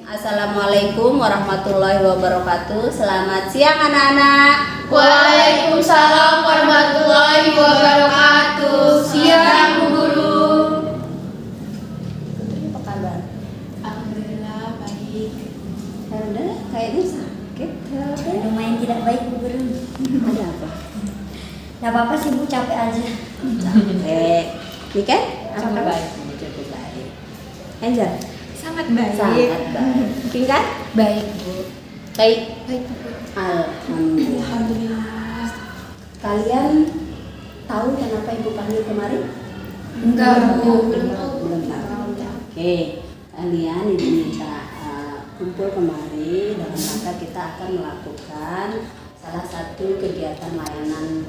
Assalamualaikum warahmatullahi wabarakatuh. Selamat siang anak-anak. Waalaikumsalam warahmatullahi wabarakatuh. Siang Bu Guru. Apa kabar? Alhamdulillah baik. Udah, kayaknya sakit. Lumayan tidak baik Bu Guru. Ada apa? Gak apa-apa sih Bu, capek aja. Capek. Ini kan? Cukup baik. Cukup baik. Angel? Sangat baik. Sangat baik. Tingkat? Baik Bu. Baik. Baik Bu Guru. Alhamdulillah. Alhamdulillah. Kalian tahu kenapa Ibu panggil kemarin? Enggak Bu, belum tahu. Belum tahu. Oke, kalian Ibu minta kumpul kemari dalam rangka kita akan melakukan salah satu kegiatan layanan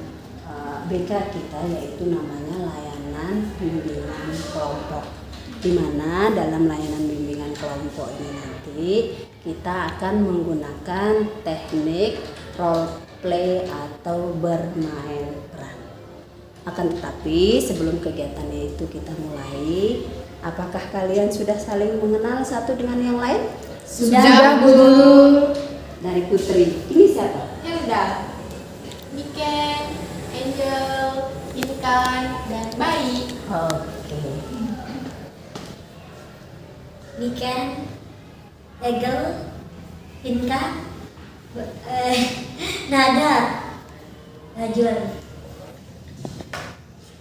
BK kita, yaitu namanya layanan bimbingan kelompok. Di mana dalam layanan bimbingan kelompok ini nanti kita akan menggunakan teknik role play atau bermain peran. Akan tetapi sebelum kegiatannya itu kita mulai, apakah kalian sudah saling mengenal satu dengan yang lain? Sudah Bu Guru. Dari Putri, ini siapa? Ya udah. Miken, Angel, Intan, dan Bayi. Oke. Weekend, Egel, Inka, Nada, Najwa.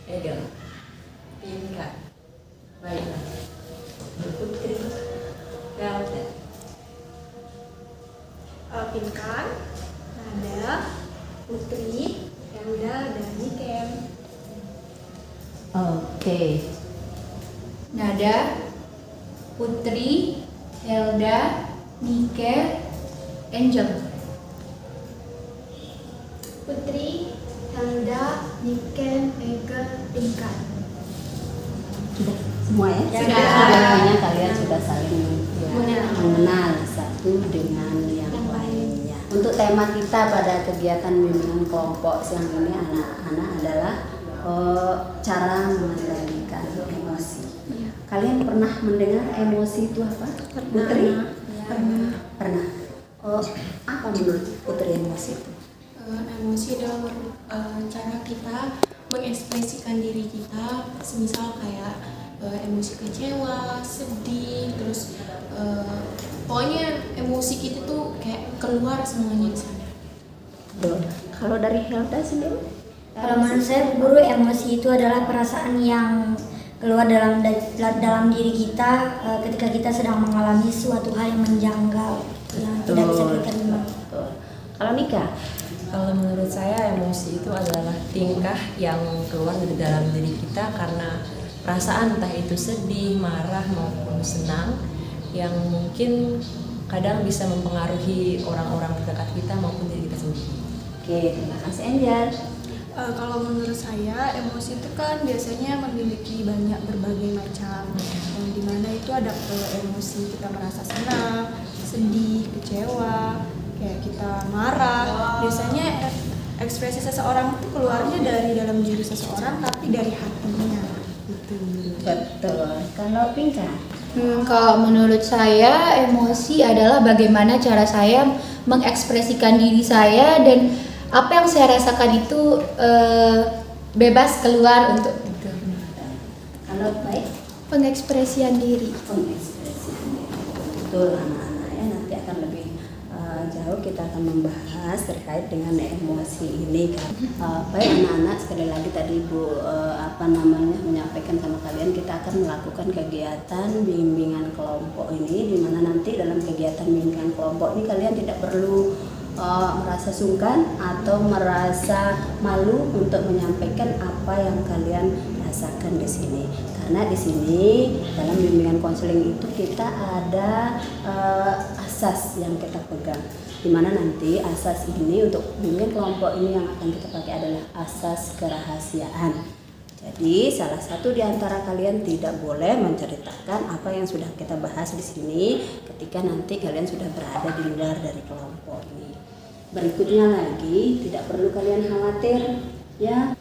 Egel, Pinka, baiklah. Putri, Velvet. Pinkan, Nada, Putri, Elda, dan Miken. Oke. Nada, Putri, Elda, Nike, Angel. Putri, Elda, Niken, Egel, Pinkan. Sudah semua ya? Sudah. Artinya kalian sudah saling Mengenal. mengenal satu dengan yang lainnya. Untuk tema kita pada kegiatan bimbingan kelompok siang ini anak-anak adalah cara mengendalikan emosi. Kalian pernah mendengar emosi itu apa? Putri? Pernah. Apa menurut Putri emosi itu? Emosi adalah cara kita mengekspresikan diri kita, semisal kayak emosi kecewa, sedih, terus pokoknya emosi kita tuh kayak keluar semuanya di sana. Tuh. Kalau dari Helda sendiri? Kalau menurut saya Bu Guru, emosi itu adalah perasaan yang keluar dalam diri kita ketika kita sedang mengalami suatu hal yang menjanggal yang tidak bisa kita terima. Betul. Kalau Nika? Kalau menurut saya emosi itu adalah tingkah yang keluar dari dalam diri kita karena perasaan, entah itu sedih, marah maupun senang, yang mungkin kadang bisa mempengaruhi orang-orang terdekat kita maupun diri kita sendiri. Oke, terima kasih Angel. Kalau menurut saya, emosi itu kan biasanya memiliki banyak berbagai macam, yang dimana itu ada emosi kita merasa senang, sedih, kecewa, kayak kita marah. Biasanya ekspresi seseorang itu keluarnya dari dalam diri seseorang, tapi dari hatinya. Gitu. Betul. Kalau Pinka? Kalau menurut saya, emosi adalah bagaimana cara saya mengekspresikan diri saya dan apa yang saya rasakan itu bebas keluar untuk itu. Kalau baik? Pengekspresian diri. Pengekspresian diri. Betul anak-anak ya, nanti akan lebih jauh kita akan membahas terkait dengan emosi ini kan. Baik anak-anak, sekali lagi tadi Bu menyampaikan sama kalian, kita akan melakukan kegiatan bimbingan kelompok ini, di mana nanti dalam kegiatan bimbingan kelompok ini kalian tidak perlu merasa sungkan atau merasa malu untuk menyampaikan apa yang kalian rasakan di sini. Karena di sini dalam bimbingan konseling itu kita ada asas yang kita pegang, di mana nanti asas ini untuk bimbingan kelompok ini yang akan kita pakai adalah asas kerahasiaan. Jadi salah satu di antara kalian tidak boleh menceritakan apa yang sudah kita bahas di sini ketika nanti kalian sudah berada di luar dari kelompok ini. Berikutnya lagi, tidak perlu kalian khawatir ya.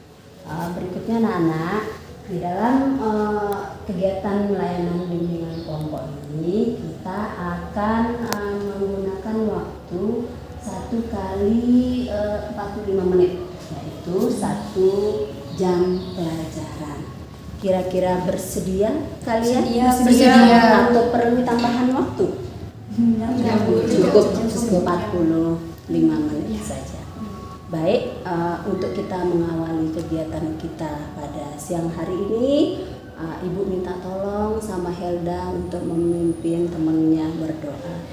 Berikutnya anak-anak, Di dalam kegiatan layanan bimbingan kelompok ini kita akan menggunakan waktu 1 kali 45 menit, yaitu 1 jam pelajaran. Kira-kira bersedia kalian? Bersedia. Atau perlu tambahan waktu? Cukup 45 menit saja. Baik, untuk kita mengawali kegiatan kita pada siang hari ini, Ibu minta tolong sama Helda untuk memimpin temannya berdoa.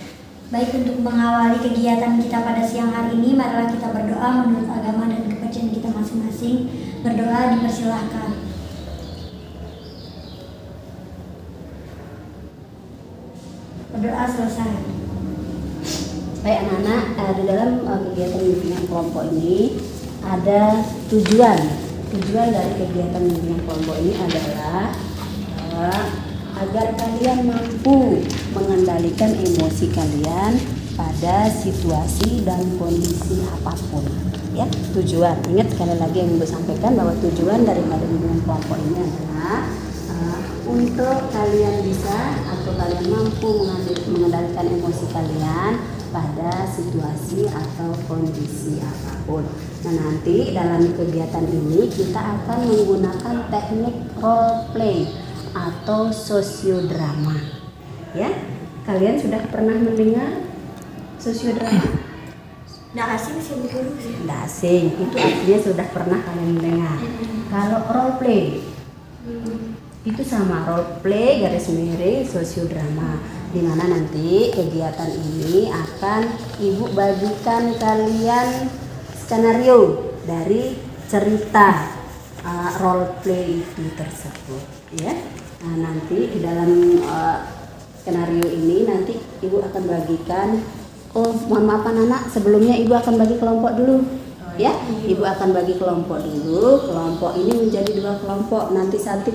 Baik, untuk mengawali kegiatan kita pada siang hari ini, marilah kita berdoa menurut agama dan kepercayaan kita masing-masing. Berdoa dipersilahkan. Berdoa selesai. Baik anak-anak, di dalam kegiatan bimbingan kelompok ini ada tujuan. Tujuan dari kegiatan bimbingan kelompok ini adalah agar kalian mampu mengendalikan emosi kalian pada situasi dan kondisi apapun. Ya, tujuan. Ingat sekali lagi yang Ibu sampaikan bahwa tujuan daripada bimbingan kelompok ini adalah untuk kalian bisa atau kalian mampu mengendalikan emosi kalian pada situasi atau kondisi apapun. Nah, nanti dalam kegiatan ini kita akan menggunakan teknik role play atau sosiodrama. Ya, kalian sudah pernah mendengar sosiodrama? Nggak asing sih Bu Guru. Tidak asing, itu artinya sudah pernah kalian mendengar. Kalau role play itu sama, role play garis miring sosiodrama, di mana nanti kegiatan ini akan Ibu bagikan kalian skenario dari cerita role play itu tersebut, ya. Nah, nanti di dalam skenario ini nanti Ibu akan bagikan. Oh, mohon maaf anak-anak, sebelumnya Ibu akan bagi kelompok dulu. Ya, Ibu akan bagi kelompok dulu. Kelompok ini menjadi 2 kelompok. Nanti satu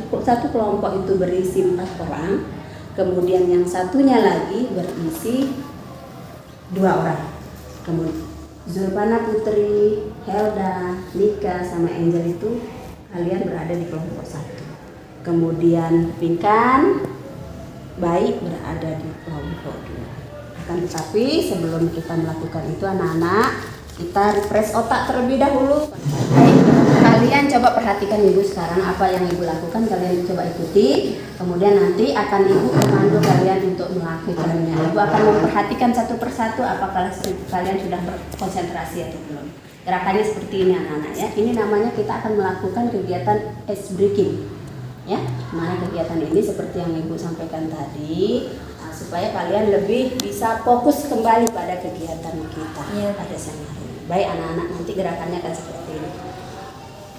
kelompok itu berisi 4 orang. Kemudian yang satunya lagi berisi 2 orang. Kemudian Zulfana Putri, Helda, Nika, sama Angel itu kalian berada di kelompok 1. Kemudian Pinkan, Baik berada di kelompok 2. Akan tetapi sebelum kita melakukan itu anak-anak, kita refresh otak terlebih dahulu. Baik, kalian coba perhatikan Ibu sekarang apa yang Ibu lakukan, kalian coba ikuti. Kemudian nanti akan Ibu memandu kalian untuk melakukannya. Ibu akan memperhatikan satu persatu apakah kalian sudah berkonsentrasi atau belum. Gerakannya seperti ini anak-anak ya. Ini namanya kita akan melakukan kegiatan ice breaking. Ya, mana kegiatan ini seperti yang Ibu sampaikan tadi, supaya kalian lebih bisa fokus kembali pada kegiatan kita pada siang hari ini. Baik anak-anak, nanti gerakannya akan seperti ini.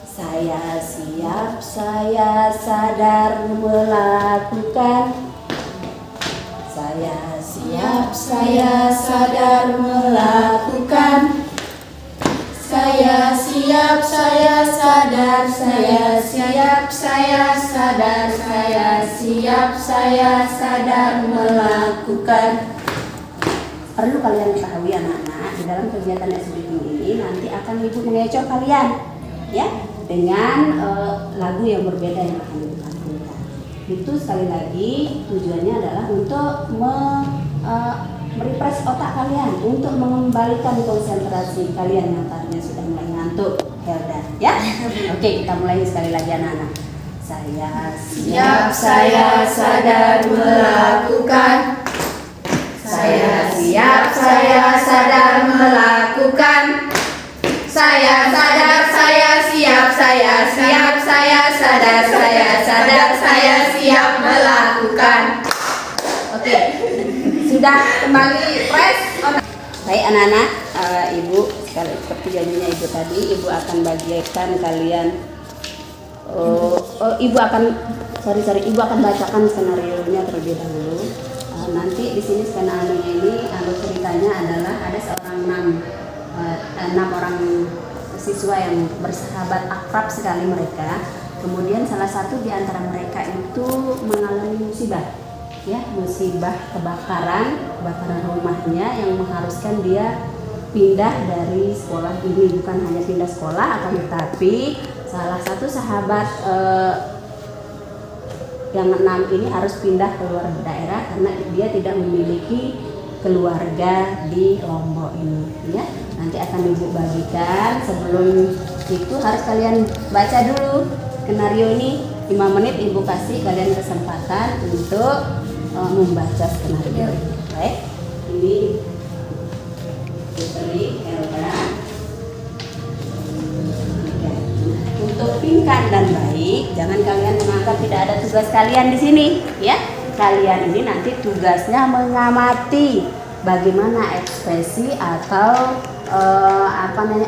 Saya siap, saya sadar melakukan. Saya siap, saya sadar melakukan. Saya siap, saya sadar, saya siap, saya sadar, saya siap, saya sadar melakukan. Perlu kalian ketahui anak-anak, di dalam kegiatan SBB ini nanti akan Ibu mengecoh kalian ya dengan lagu yang berbeda yang akan Ibu lakukan. Itu sekali lagi tujuannya adalah untuk merefresh otak kalian, untuk mengembalikan konsentrasi kalian yang tadinya sudah mulai ngantuk. Helda, ya? Oke, kita mulai sekali lagi anak-anak. Saya siap, saya sadar melakukan. Saya siap, saya sadar melakukan. Saya sadar, saya siap, saya siap, saya sadar, saya siap melakukan. Oke. Sudah kembali fresh. Baik anak-anak, Ibu seperti janjinya Ibu tadi, Ibu akan bagikan kalian. Ibu akan Ibu akan bacakan skenario-nya terlebih dahulu. Nanti di sini skenario ini ceritanya adalah ada enam orang siswa yang bersahabat, akrab sekali mereka. Kemudian salah satu di antara mereka itu mengalami musibah. Ya, musibah kebakaran rumahnya yang mengharuskan dia pindah dari sekolah ini. Bukan hanya pindah sekolah, akan tetapi salah satu sahabat yang 6 ini harus pindah keluar daerah karena dia tidak memiliki keluarga di Lombok ini ya. Nanti akan Ibu bagikan. Sebelum itu harus kalian baca dulu skenario ini 5 menit. Ibu kasih kalian kesempatan untuk membaca skenario ini. Baik, ini Putri Elda. Untuk pintar dan baik, jangan kalian menganggap tidak ada tugas kalian di sini, ya. Kalian ini nanti tugasnya mengamati bagaimana ekspresi atau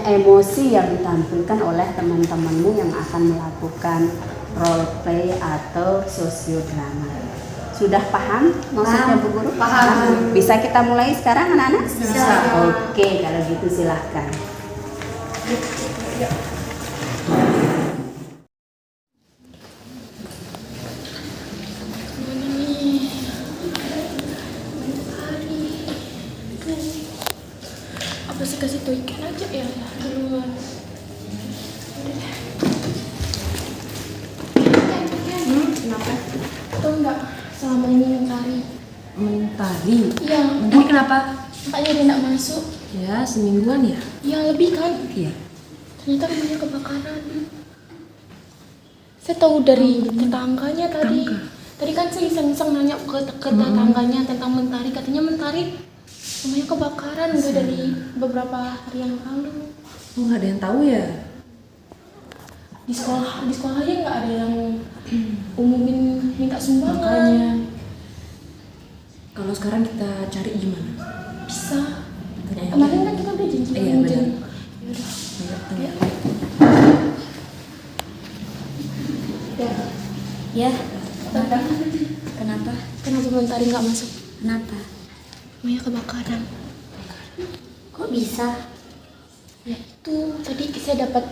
emosi yang ditampilkan oleh teman-temanmu yang akan melakukan role play atau sosiodrama. Sudah paham maksudnya Bu Guru? Paham. Bisa kita mulai sekarang anak-anak? Bisa. Oke, kalau gitu silahkan. Apa sih kasih tuh ikan aja ya duluan. Kenapa? Tahu nggak selama ini mentari? Mentari. Iya. Mentari kenapa? Makanya dia nggak masuk. Ya semingguan ya. Iya lebih kan? Iya. Ternyata rumahnya kebakaran. Saya tahu dari tetangganya tadi. Tadi kan saya iseng-iseng nanya ke tetangganya tentang mentari. Katanya mentari rumahnya kebakaran udah dari beberapa hari yang lalu. Oh nggak ada yang tahu ya? Di sekolahnya nggak ada yang umumin minta sumbangan. Makanya kalau sekarang kita cari gimana? Bisa. Tanya Kemarin kan kita udah janji. Iya, benar. Yaudah. Tanya. Ya, Kenapa? kenapa? Kenapa mentari nggak masuk? Kenapa? Rumahnya kebakaran. Kok bisa? Ya itu tadi saya dapat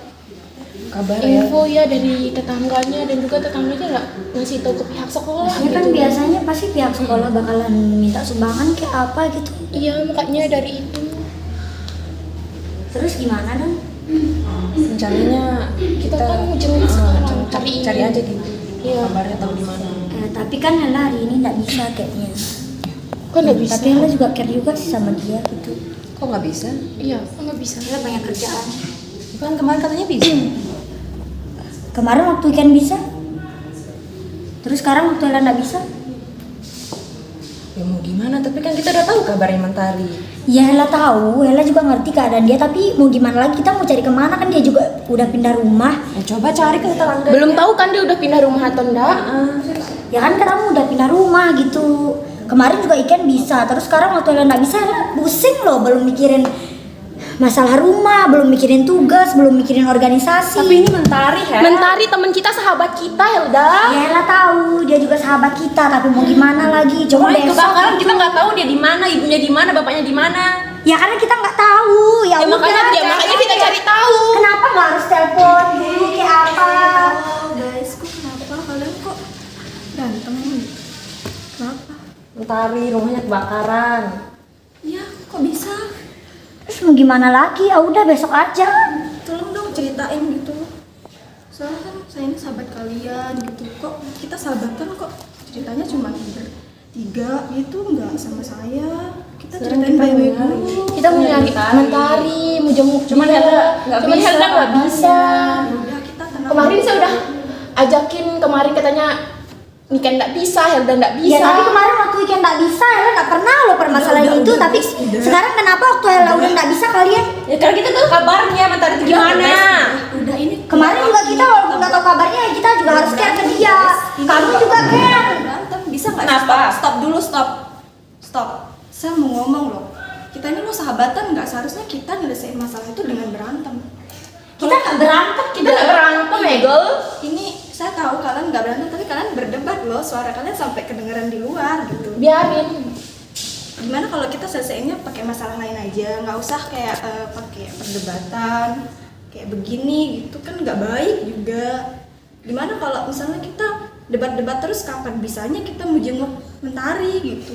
Kabar ya. info ya dari tetangganya dan juga tetangganya nggak ngasih tahu ke pihak sekolah. Ya kan gitu. biasanya pasti pihak sekolah bakalan minta sumbangan kayak apa gitu. Iya makanya dari itu. Terus gimana dong? Rencananya Kita kan mau jenguk sekarang hari ini. cari aja gitu. Iya. Kabarnya tahu di mana. Tapi kan Hela hari ini nggak bisa kayaknya. Kok nggak bisa? Tapi Hela juga care juga sih sama dia gitu. Kok nggak bisa? Iya, kok nggak bisa? Hela banyak kerjaan. Kan kemarin katanya bisa. Kemarin waktu weekend bisa. Terus sekarang waktu Hela nggak bisa. Ya mau gimana? Tapi kan kita udah tahu kabarnya Mentari. Ya Hela tahu, Hela juga ngerti keadaan dia. Tapi mau gimana lagi? Kita mau cari kemana kan dia juga udah pindah rumah. Ya coba cari ke tetangga. Belum tahu kan dia udah pindah rumah atau enggak? Ya kan kamu udah pindah rumah gitu. Kemarin juga Iken bisa. Terus sekarang waktu Hela nggak bisa, Hela pusing loh. Belum mikirin masalah rumah, belum mikirin tugas, belum mikirin organisasi. Tapi ini Mentari ya. Mentari teman kita, sahabat kita, Hilda. Ya Hela tahu, dia juga sahabat kita. Tapi mau gimana lagi? Coba Kemarin besok. kebakaran kita nggak tahu dia di mana, ibunya di mana, bapaknya di mana. Ya karena kita nggak tahu. Ya udah. makanya kita cari tahu. Kenapa nggak harus telepon dulu kayak apa? Guys, kok kenapa kalian kok berantem? Kenapa? Mentari rumahnya kebakaran. Ya, kok bisa? Terus mau gimana lagi? Ya udah besok aja. Tolong dong ceritain gitu. Soalnya kan saya ini sahabat kalian gitu. Kok kita sahabatan kok ceritanya cuma bertiga gitu, nggak sama saya. Kita Sekarang ceritain kita baik-baik mau nyari. dulu. Kita mau nyari Mentari, mau jenguk Cuman dia. Hilda nggak Cuman bisa. Hilda nggak bisa. Udah kita tenang. Kemarin saya udah ajakin kemarin katanya Niken nggak bisa, Hilda nggak bisa. Ya tapi kemarin waktu weekend nggak bisa, Hela nggak pernah loh permasalahan itu. Tapi sekarang kenapa waktu Hela udah nggak bisa kalian? Ya kalau kita tahu kabarnya Mentari itu gimana. Udah ini Kemarin juga kita walaupun nggak tahu kabarnya, ya kita juga harus care ke dia. Kamu juga care. berantem bisa nggak? Kenapa? Stop dulu, stop. Saya mau ngomong loh. Kita ini mau sahabatan, nggak seharusnya kita nyelesain masalah itu dengan berantem. Kita nggak berantem. Kita nggak berantem ya, Gol. Ini saya tahu kalian nggak berantem, tapi kalian berdebat loh. Suara kalian sampai kedengeran di luar gitu. Biarin. Gimana kalau kita selesainya pakai masalah lain aja, nggak usah kayak pakai perdebatan kayak begini gitu kan nggak baik juga. Gimana kalau misalnya kita debat-debat terus, kapan bisanya kita mau jenguk Mentari gitu.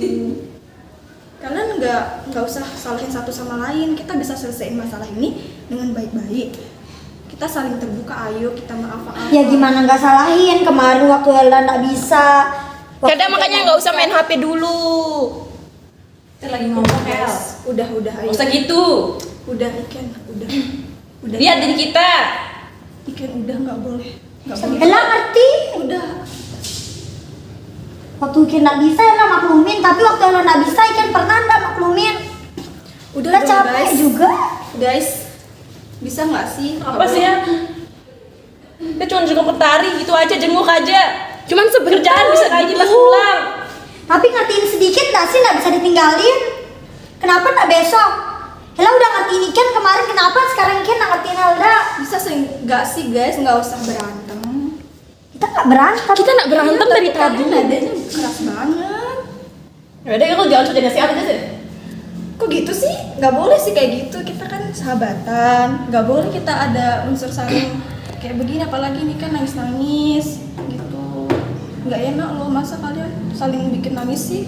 Kalian nggak usah salahin satu sama lain, kita bisa selesaiin masalah ini dengan baik-baik. kita saling terbuka, ayo kita maaf-maaf. Ya gimana nggak salahin kemarin waktu Helda nggak bisa. Kadang makanya nggak usah main HP dulu. Kita lagi ngomong ya. Udah ayo. Nggak usah gitu. Udah Iken, udah. Lihat diri kita. Iken udah nggak boleh. Nggak boleh. Helda ngerti. Udah. Waktu Iken nggak bisa Helda maklumin, tapi waktu Helda nggak bisa Iken pernah nggak maklumin. Udah Helda dong, capek guys. juga. Guys, bisa nggak sih? Apa sih ya? Kita cuma jenguk petari gitu aja, jenguk aja. Cuman sebentar Kerjaan bisa ngaji pas pulang. Tapi ngertiin sedikit nggak sih, nggak bisa ditinggalin. Kenapa nggak besok? Helda udah ngertiin Iken kemarin, kenapa sekarang Iken nggak ngertiin Helda? Bisa nggak sih guys, nggak usah berantem. Kita nggak berantem. Kita nggak berantem Iya, dari tapi tadi. kalian nadanya keras banget. Yaudah, aku jangan sudah nasihat aja sih. Kok gitu sih? Nggak boleh sih kayak gitu. Kita kan sahabatan. Nggak boleh kita ada unsur saling kayak begini. Apalagi ini kan nangis-nangis gitu. Nggak enak loh, masa kalian saling bikin nangis sih?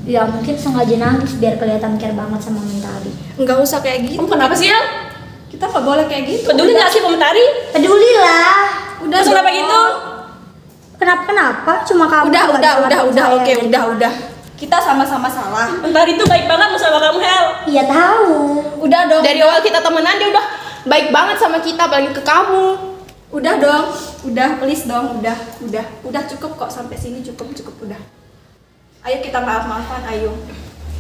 Ya mungkin sengaja nangis biar kelihatan care banget sama Mentari. Nggak usah kayak gitu. Kamu kenapa sih, El? Kita nggak boleh kayak gitu. Peduli nggak sih komentari? Peduli lah. Udah Terus kenapa dong. gitu? Kenapa? Cuma kamu. Udah, nggak bisa oke, percaya. udah. Kita sama-sama salah. Komentari itu baik banget sama kamu, El. Iya tahu. Udah dong. Dari awal kita temenan dia udah baik banget sama kita, apalagi ke kamu. Udah dong. Udah, please dong. Udah cukup kok sampai sini, cukup udah. Ayo kita maaf-maafan, ayo.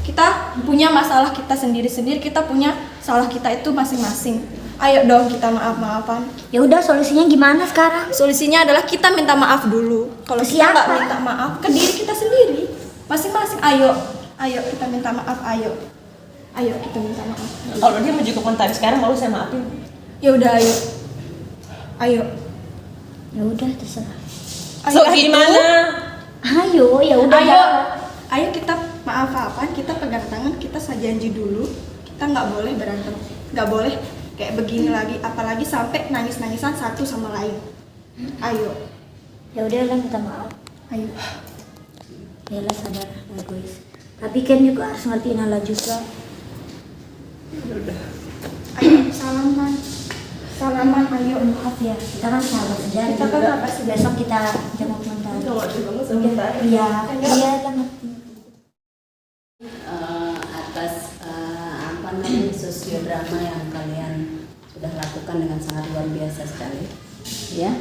Kita punya masalah kita sendiri-sendiri, kita punya salah kita itu masing-masing. Ayo dong kita maaf-maafan. Ya udah, solusinya gimana sekarang? Solusinya adalah kita minta maaf dulu. Kalau kita Siapa? nggak minta maaf ke diri kita sendiri, masing-masing. Ayo kita minta maaf, ayo kita minta maaf. Kalau dia mau juga komentari sekarang, mau saya maafin. Ya udah, ayo. Ya udah terserah. Salah gimana? Ayo, ya udah. Ayo kita maaf-maafan, kita pegang tangan, kita janji dulu. Kita nggak boleh berantem, nggak boleh kayak begini lagi, apalagi sampai nangis-nangisan satu sama lain. Ayo. Ya udah lah, minta maaf. Ayo. Ya lah, sadar egois. Tapi kan juga harus ngertiin Hala juga. Ayo salaman ayo. Maaf ya, kita kan sahabat sejati. Kita kan sahabat sejati. Besok kita jenguk Mentari. banget sama Iya, lah ngerti. Atas apa namanya sosiodrama yang kalian sudah lakukan dengan sangat luar biasa sekali, ya.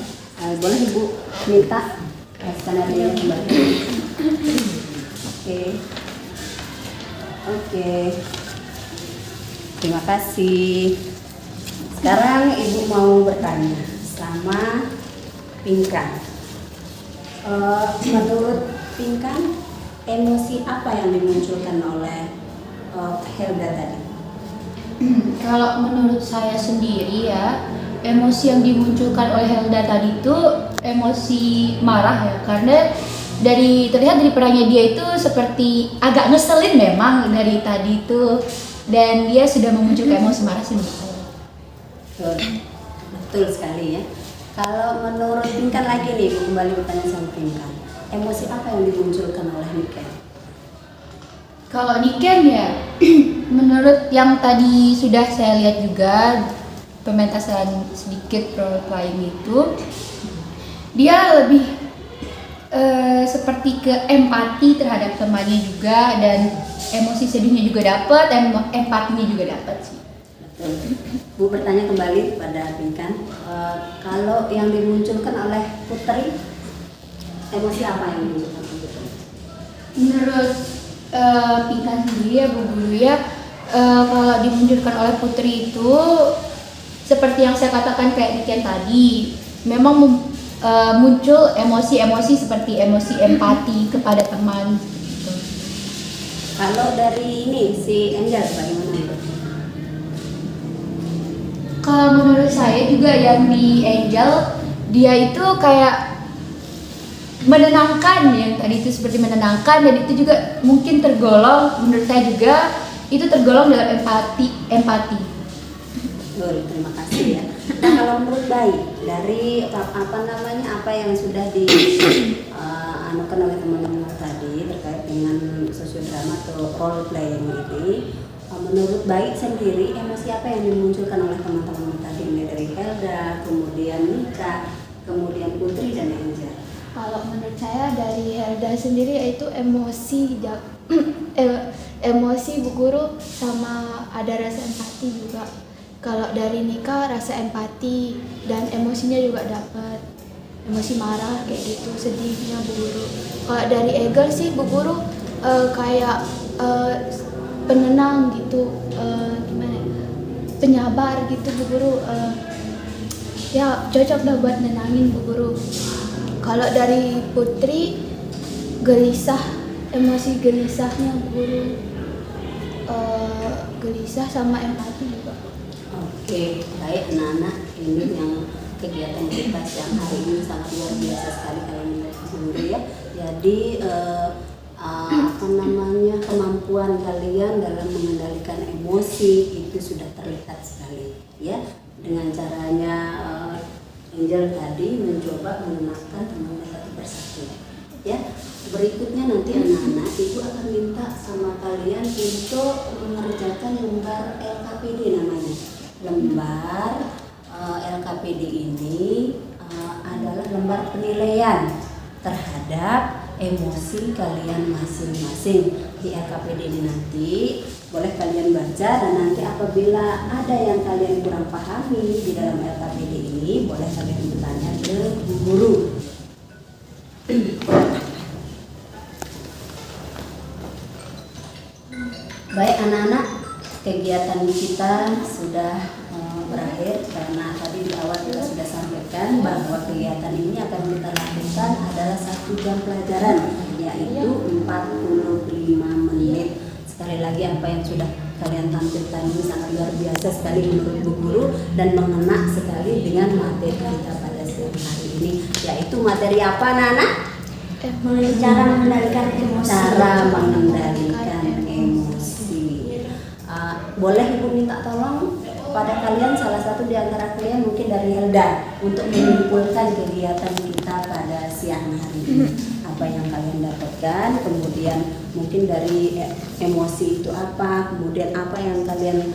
Boleh Ibu minta skenario kembali. Oke. Terima kasih. Sekarang Ibu mau bertanya sama Pinkan. Menurut Pinkan, emosi apa yang dimunculkan oleh Helda tadi? Kalau menurut saya sendiri ya, emosi yang dimunculkan oleh Helda tadi itu emosi marah ya, karena terlihat dari perannya dia itu seperti agak ngeselin memang dari tadi itu, dan dia sudah memunculkan emosi marah sih menurut saya. Betul sekali ya. Kalau menurut Pinkan lagi nih, Bu, kembali bertanya sama Pinkan, emosi apa yang dimunculkan oleh Niken? Kalau Niken ya, menurut yang tadi sudah saya lihat juga pementasan sedikit role playing itu, dia lebih seperti ke empati terhadap temannya juga, dan emosi sedihnya juga dapat, dan empatinya juga dapat sih. Betul. Bu bertanya kembali kepada Pinkan, kalau yang dimunculkan oleh Putri, emosi apa yang dimunculkan oleh Putri? Menurut Pinkan sendiri ya Bu Guru ya, kalau dimunculkan oleh Putri itu seperti yang saya katakan kayak Niken tadi, memang muncul emosi-emosi seperti emosi empati kepada teman gitu. Kalau dari ini si Angel bagaimana? Kalau menurut saya juga yang di Angel, dia itu kayak menenangkan, yang tadi itu seperti menenangkan, dan itu juga mungkin tergolong, menurut saya juga itu tergolong dalam empati. Betul, terima kasih ya. Nah, kalau menurut Bayi, dari apa yang sudah anukan oleh teman-teman tadi terkait dengan sosiodrama atau role playing ini, menurut Baik sendiri, emosi apa yang dimunculkan oleh teman-teman tadi, mulai dari Helda, kemudian Nika, kemudian Putri dan Angel? Kalau menurut saya dari Helda sendiri yaitu emosi emosi Bu Guru, sama ada rasa empati juga. Kalau dari Nika rasa empati dan emosinya juga dapat. Emosi marah kayak gitu, sedihnya Bu Guru. Kalau dari Egel sih Bu Guru kayak penenang gitu, gimana ya? Penyabar gitu Bu Guru. Ya cocok dah buat nenangin Bu Guru. Kalau dari Putri, gelisah, emosi gelisahnya Bu Guru, gelisah sama empati juga. Oke, baik anak-anak, ini yang kegiatan kita siang hari ini sangat luar biasa sekali kalau menurut guru ya. Jadi kemampuan kalian dalam mengendalikan emosi itu sudah terlihat sekali ya. Dengan caranya Angel tadi mencoba mengenalkan teman-teman satu persatu ya. Berikutnya nanti anak-anak, ibu akan minta sama kalian untuk mengerjakan lembar LKPD namanya. Lembar LKPD ini adalah lembar penilaian terhadap emosi kalian masing-masing. Di LKPD ini nanti boleh kalian baca, dan nanti apabila ada yang kalian kurang pahami di dalam LKPD ini, boleh kalian bertanya ke guru. Baik anak-anak, kegiatan kita sudah berakhir karena tadi di awal kita sudah sampaikan bahwa kegiatan ini akan kita lakukan adalah 1 jam pelajaran, yaitu 45 menit. Sekali lagi apa yang sudah kalian tampilkan ini sangat luar biasa sekali menurut Bu Guru dan mengena sekali dengan materi kita pada siang hari ini, yaitu materi apa anak-anak? Cara mengendalikan emosi. Cara mengendalikan emosi. Boleh Ibu minta tolong pada kalian, salah satu di antara kalian, mungkin dari Helda, untuk menyimpulkan kegiatan kita pada siang hari ini. Apa yang kalian dapatkan, kemudian mungkin dari emosi itu apa, kemudian apa yang kalian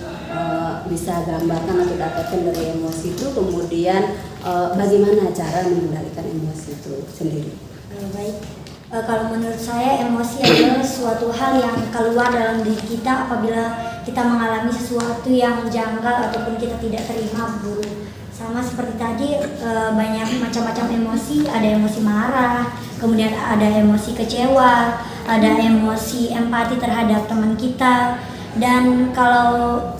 bisa gambarkan atau dapatkan dari emosi itu, kemudian bagaimana cara mengendalikan emosi itu sendiri. Baik. Kalau menurut saya emosi adalah suatu hal yang keluar dalam diri kita apabila kita mengalami sesuatu yang janggal ataupun kita tidak terima Bu Guru. Sama seperti tadi, banyak macam-macam emosi, ada emosi marah, kemudian ada emosi kecewa, ada emosi empati terhadap teman kita, dan kalau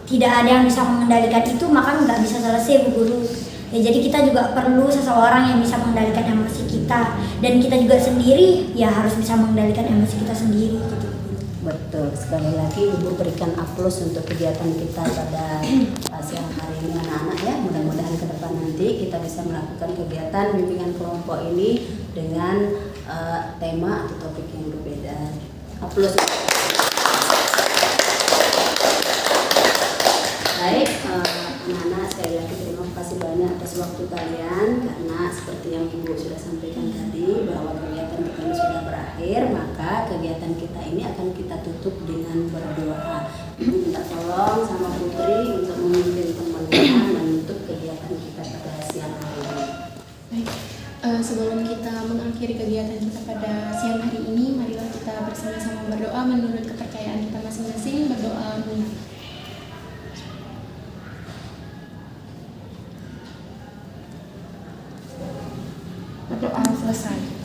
tidak ada yang bisa mengendalikan itu maka nggak bisa selesai Bu Guru. Ya, jadi kita juga perlu seseorang yang bisa mengendalikan emosi kita, dan kita juga sendiri ya harus bisa mengendalikan emosi kita sendiri gitu. Betul, sekali lagi Ibu berikan aplaus untuk kegiatan kita pada siang hari ini anak-anak ya. Mudah-mudahan ke depan nanti kita bisa melakukan kegiatan bimbingan kelompok ini dengan tema atau topik yang berbeda. Aplaus. Baik, anak-anak, sekali lagi terima kasih banyak atas waktu kalian, karena seperti yang Ibu sudah sampaikan tadi bahwa kegiatan kita ini sudah berakhir, maka kegiatan kita ini akan kita tutup dengan berdoa. Ibu minta tolong sama Putri untuk memimpin teman-teman menutup kegiatan kita pada siang hari ini. Baik, sebelum kita mengakhiri kegiatan kita pada siang hari ini, marilah kita bersama-sama berdoa menurut kepercayaan kita masing-masing. Berdoa mulai. Berdoa selesai.